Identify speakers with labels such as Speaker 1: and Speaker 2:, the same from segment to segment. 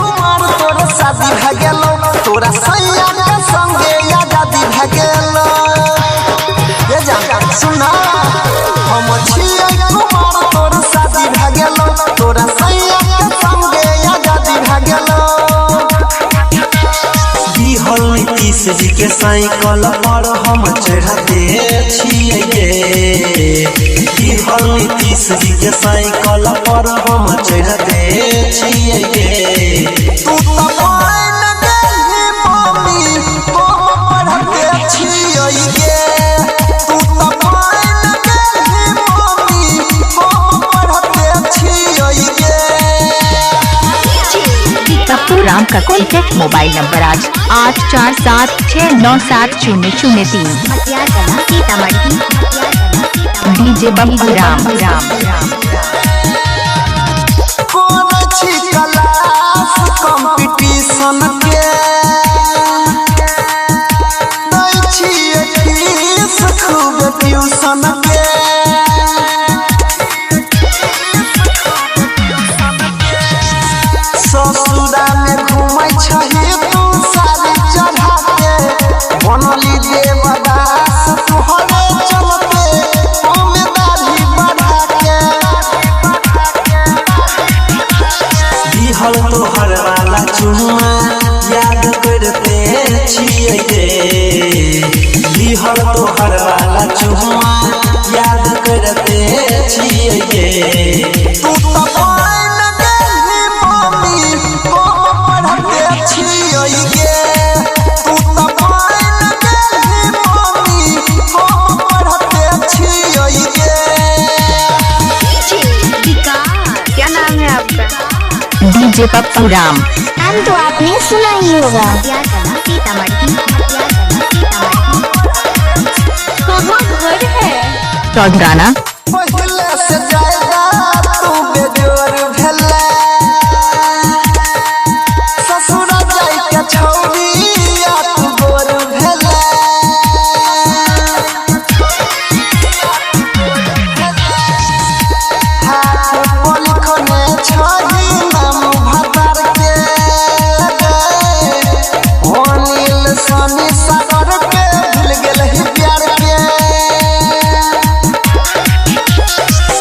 Speaker 1: शादी भगेलो तोरा सैया के संगे आजादी भगेलो ये जान सुना हम छियै कुमार तोरा शादी भगेलो तोरा सैया के संगे आजादी भगेलो बिहल नीतीश जी के साइकिल पर हम चढ़ते छियै गे बिहल नीतीश जी के साइकिल पर हम चढ़ते छियै गे तू तो
Speaker 2: राम का कॉन्टैक्ट मोबाइल नंबर आज 8476970003 डीजे बप्पू राम
Speaker 1: कंपटीशन के खूब ट्यूशन के ससुरा में घूमै छही तू सारी चढ़ा के बनली देवदास तोहरे चलते हमें दाढ़ी बढ़ा के बिहल तोहर वाला चुनुआ याद करते छियै गे बिहल तोहर वाला चुनुआ याद करते छियै गे तू तो
Speaker 2: डीजे पप्पू राम
Speaker 3: नाम तो आपने सुना ही होगा। कहाँ घर है?
Speaker 2: चौधराना
Speaker 1: पहले से ज्यादा तू बेजोर भेला ससुरा जाई के छौरी या तू गोर भेला हाथ पलखने छही नाम भतार के अनिल सनी सागर के भूल गेल ही प्यार के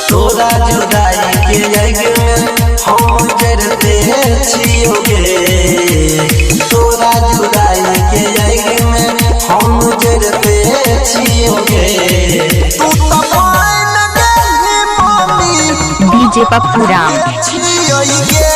Speaker 1: तोरा जुदाई के जग में हम जरते छियो गे तोरा जुदाई के जग में हम जरते छियो गे तू तो पान गेली मम्मी
Speaker 2: डीजे पप्पू राम
Speaker 1: छियो गे।